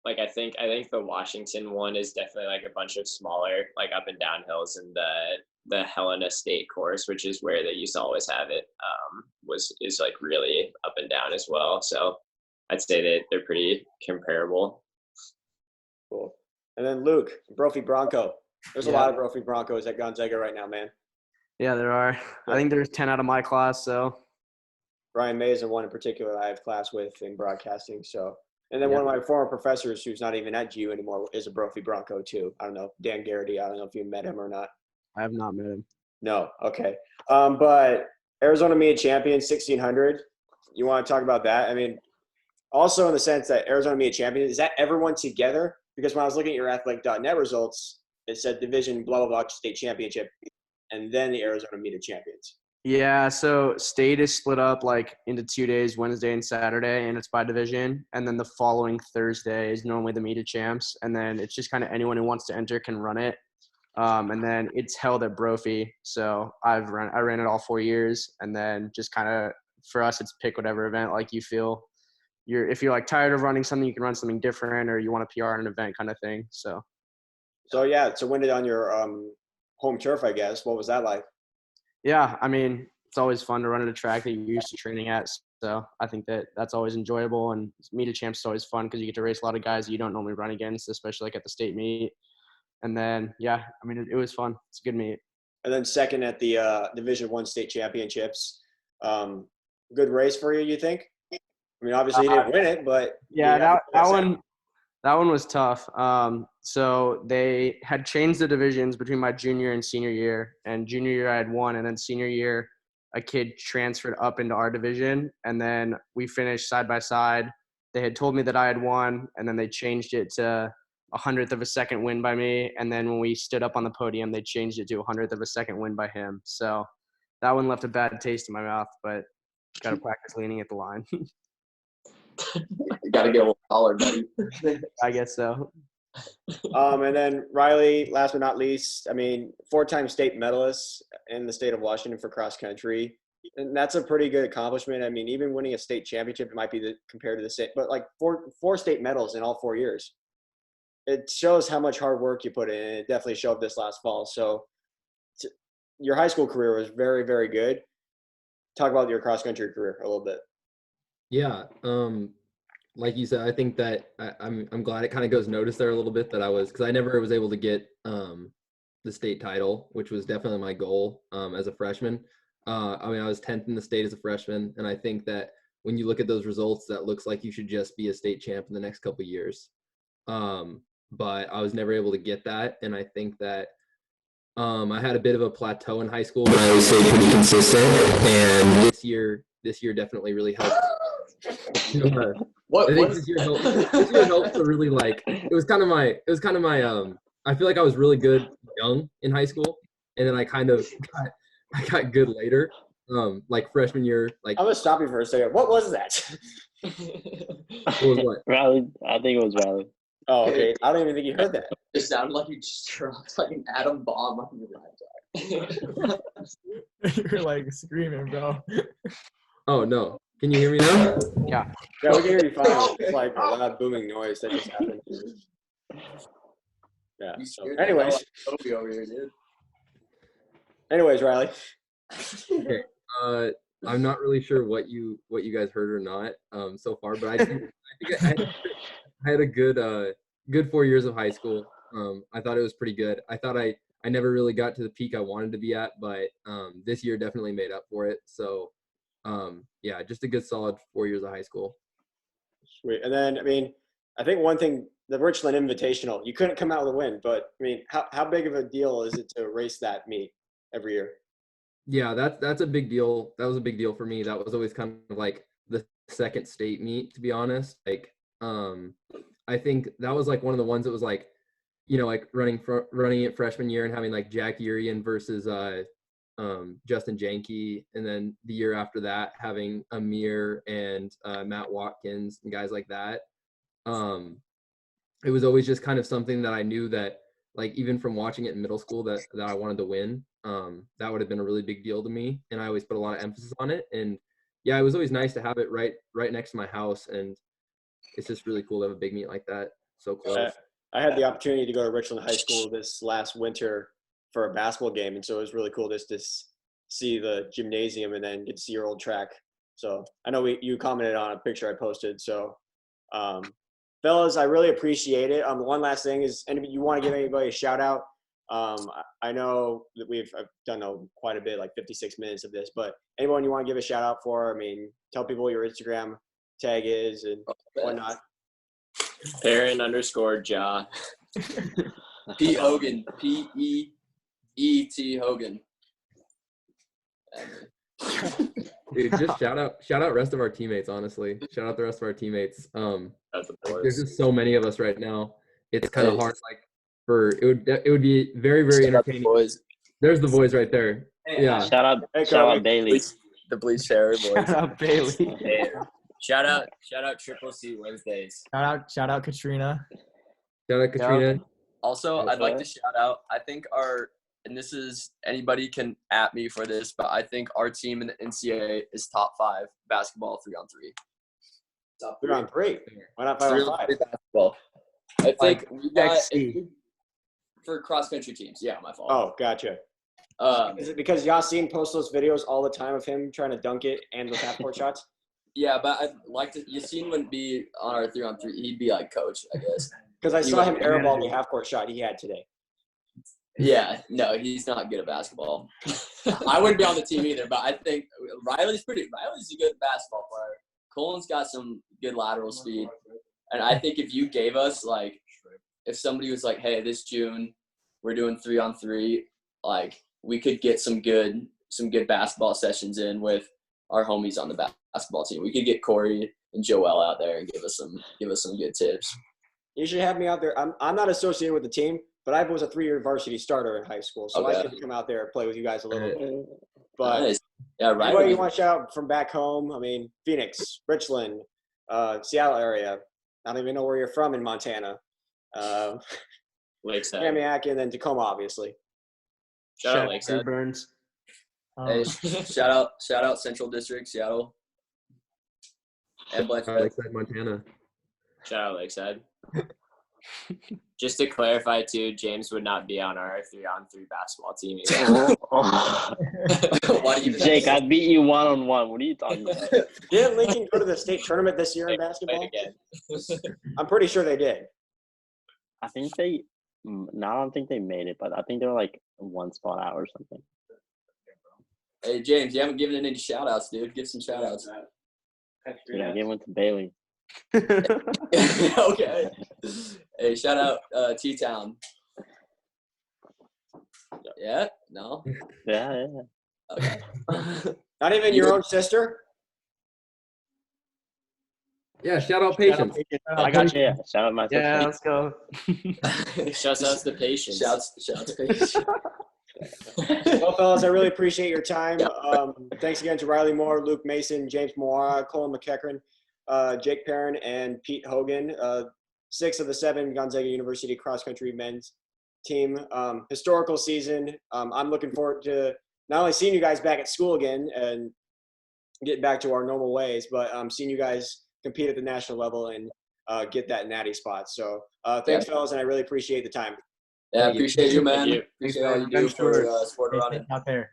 Speaker 7: Like I think the Washington one is definitely like a bunch of smaller, like up and down hills, and the Helena State course, which is where they used to always have it, is like really up and down as well. So I'd say that they're pretty comparable.
Speaker 1: Cool. And then Luke, Brophy Bronco. There's a lot of Brophy Broncos at Gonzaga right now, man.
Speaker 4: Yeah, there are. I think there's 10 out of my class, so.
Speaker 1: Brian Mays and one in particular I have class with in broadcasting. So, and then one of my former professors who's not even at GU anymore is a Brophy Bronco too. I don't know, Dan Garrity. I don't know if you met him or not.
Speaker 4: I have not met him.
Speaker 1: No, okay. But Arizona Media Champion 1,600. You want to talk about that? I mean, also in the sense that Arizona Media Champion, is that everyone together? Because when I was looking at your athletic.net results, it said division blah blah blah state championship, and then the Arizona Media Champions.
Speaker 4: Yeah, so state is split up like into 2 days, Wednesday and Saturday, and it's by division. And then the following Thursday is normally the media champs, and then it's just kind of anyone who wants to enter can run it. And then it's held at Brophy. So I ran it all 4 years, and then just kind of for us, it's pick whatever event like you feel. If you're like tired of running something, you can run something different, or you want to PR on an event kind of thing. So
Speaker 1: yeah, so win it on your home turf, I guess. What was that like?
Speaker 4: Yeah, I mean, it's always fun to run at a track that you're used to training at. So I think that's always enjoyable. And media champs is always fun because you get to race a lot of guys that you don't normally run against, especially like at the state meet. And then, yeah, I mean, it was fun. It's a good meet.
Speaker 1: and then second at the Division I state championships. Good race for you think? I mean, obviously you didn't win it, but
Speaker 4: Yeah,
Speaker 1: you
Speaker 4: that one was tough. So they had changed the divisions between my junior and senior year. And junior year I had won, and then senior year a kid transferred up into our division, and then we finished side by side. They had told me that I had won, and then they changed it to 100th of a second win by me. And then when we stood up on the podium, they changed it to 100th of a second win by him. So that one left a bad taste in my mouth, but got to practice leaning at the line.
Speaker 3: You got to get a little taller, buddy.
Speaker 4: I guess so.
Speaker 1: And then Riley, last but not least, I mean, 4-time state medalist in the state of Washington for cross country. And that's a pretty good accomplishment. I mean, even winning a state championship, it might be compared to the state, but like four state medals in all 4 years. It shows how much hard work you put in. And it definitely showed this last fall. So your high school career was very, very good. Talk about your cross country career a little bit.
Speaker 2: Yeah. Like you said, I think that I'm glad it kind of goes noticed there a little bit that because I never was able to get the state title, which was definitely my goal as a freshman. I mean, I was 10th in the state as a freshman, and I think that when you look at those results, that looks like you should just be a state champ in the next couple of years. But I was never able to get that, and I think that I had a bit of a plateau in high school, but I was stayed pretty consistent, and this year definitely really helped. I think this year helped to really it was kind of my I feel like I was really good young in high school, and then I got good later, like freshman year. Like
Speaker 1: I'm gonna stop you for a second. What was that?
Speaker 2: What was what?
Speaker 5: Riley, I think it was Riley.
Speaker 1: Oh, okay. I don't even think you heard that.
Speaker 3: It sounded like you just dropped like an atom bomb on your laptop.
Speaker 6: You're like screaming, bro.
Speaker 2: Oh no! Can you hear me now?
Speaker 4: Yeah.
Speaker 1: Yeah, we can hear you fine. It's like a loud booming noise that just happened. Yeah. So, anyways,
Speaker 3: Toby over here, dude.
Speaker 1: anyways, Riley.
Speaker 2: Okay. I'm not really sure what you guys heard or not so far, but I think I had a good 4 years of high school. I thought it was pretty good. I thought I never really got to the peak I wanted to be at, but this year definitely made up for it. So yeah, just a good solid 4 years of high school.
Speaker 1: Sweet. And then, I mean, I think one thing, the Richland Invitational, you couldn't come out with a win, but I mean, how big of a deal is it to race that meet every year?
Speaker 2: Yeah, that's a big deal. That was a big deal for me. That was always kind of like the second state meet, to be honest. Like, I think that was like one of the ones that was like, like running it freshman year and having like Jack Urian versus Justin Janke, and then the year after that having Amir and Matt Watkins and guys like that. It was always just kind of something that I knew that, like, even from watching it in middle school, that I wanted to win. That would have been a really big deal to me, and I always put a lot of emphasis on it. And yeah, it was always nice to have it right next to my house, and it's just really cool to have a big meet like that so close.
Speaker 1: I had the opportunity to go to Richland High School this last winter for a basketball game, and so it was really cool just to see the gymnasium and then get to see your old track. So I know you commented on a picture I posted. So fellas, I really appreciate it. One last thing is, you want to give anybody a shout out? I know that I've done quite a bit, like 56 minutes of this, but anyone you want to give a shout out for? I mean, tell people what your Instagram tag is and whatnot.
Speaker 7: Perrin_Ja.
Speaker 3: P. Hogan. P-E-E-T Hogan.
Speaker 2: Dude, just shout out rest of our teammates, honestly. Shout out the rest of our teammates. There's just so many of us right now. It's kind of hard, like, it would be very, very entertaining.
Speaker 3: Boys.
Speaker 2: There's the boys right there. Yeah.
Speaker 5: Shout out Bailey.
Speaker 3: The Bleach Terror boys.
Speaker 4: Shout out Bailey.
Speaker 7: Hey, shout out Triple C Wednesdays.
Speaker 6: Shout out Katrina.
Speaker 2: Shout out Katrina.
Speaker 8: Also, I'd like to shout out, I think and this is, anybody can at me for this, but I think our team in the NCAA is top 5 basketball 3-on-3.
Speaker 1: Top 3-on-3. Why not 5-on-5?
Speaker 3: Basketball. I think we got
Speaker 4: XC.
Speaker 3: for cross country teams. Yeah, my fault.
Speaker 1: Oh, gotcha. Is it because Yassine posts those videos all the time of him trying to dunk it and those half-court shots?
Speaker 3: Yeah, but I'd like to. Yassine wouldn't be on our 3-on-3. He'd be like coach, I guess.
Speaker 1: Because I saw him airball the half-court shot he had today.
Speaker 8: Yeah, no, he's not good at basketball. I wouldn't be on the team either, but I think Riley's a good basketball player. Colin's got some good lateral speed. And I think if you gave us, like, if somebody was like, hey, this June, we're doing 3-on-3, like, we could get some good basketball sessions in with our homies on the basketball team. We could get Corey and Joel out there and give us some good tips.
Speaker 1: You should have me out there. I'm not associated with the team, but I was a 3-year varsity starter in high school, so
Speaker 8: Okay.
Speaker 1: I could come out there and play with you guys a little bit. But
Speaker 3: Uh,
Speaker 8: Nice. Yeah,
Speaker 1: anybody you
Speaker 8: Riley.
Speaker 1: want to shout out from back home? I mean, Phoenix, Richland, Seattle area. I don't even know where you're from in Montana.
Speaker 7: Lakeside.
Speaker 1: Tamiami, and then Tacoma, obviously.
Speaker 7: Shout out
Speaker 4: Drew
Speaker 7: Lakeside.
Speaker 4: Burns.
Speaker 8: Hey, shout out Central District, Seattle. And Blanchard.
Speaker 2: Lakeside, Montana.
Speaker 7: Shout out Lakeside. Just to clarify, too, James would not be on our 3-on-3 basketball team either.
Speaker 8: Why do you
Speaker 9: Jake, I beat you 1-on-1. What are you talking about?
Speaker 1: Didn't Lincoln go to the state tournament this year in
Speaker 7: Play
Speaker 1: basketball?
Speaker 7: again.
Speaker 1: I'm pretty sure they did.
Speaker 9: I think they. No, I don't think they made it, but I think they were like one spot out or something.
Speaker 8: Hey, James, you haven't given any shout-outs, dude. Give some shout-outs.
Speaker 9: Dude, I gave one to Bailey.
Speaker 8: Okay. Hey, shout out T-Town. Yeah? No?
Speaker 9: Yeah.
Speaker 8: Okay.
Speaker 1: Not even your own sister?
Speaker 2: Yeah, shout out Patience.
Speaker 4: I got you.
Speaker 9: Yeah, shout out my sister.
Speaker 4: Yeah, let's go.
Speaker 7: Shouts out to Patience.
Speaker 8: Shouts to Paige.
Speaker 1: Well, fellas, I really appreciate your time. Thanks again to Riley Moore, Luke Mason, James Moara, Colin McEachran, Jake Perrin, and Pete Hogan, 6 of the 7 Gonzaga University cross-country men's team. Historical season. I'm looking forward to not only seeing you guys back at school again and getting back to our normal ways, but seeing you guys compete at the national level and get that natty spot. So thanks, fellas, and I really appreciate the time.
Speaker 8: Yeah, appreciate you, man.
Speaker 7: Thank you.
Speaker 8: Appreciate all you do for sport running.
Speaker 6: Out there.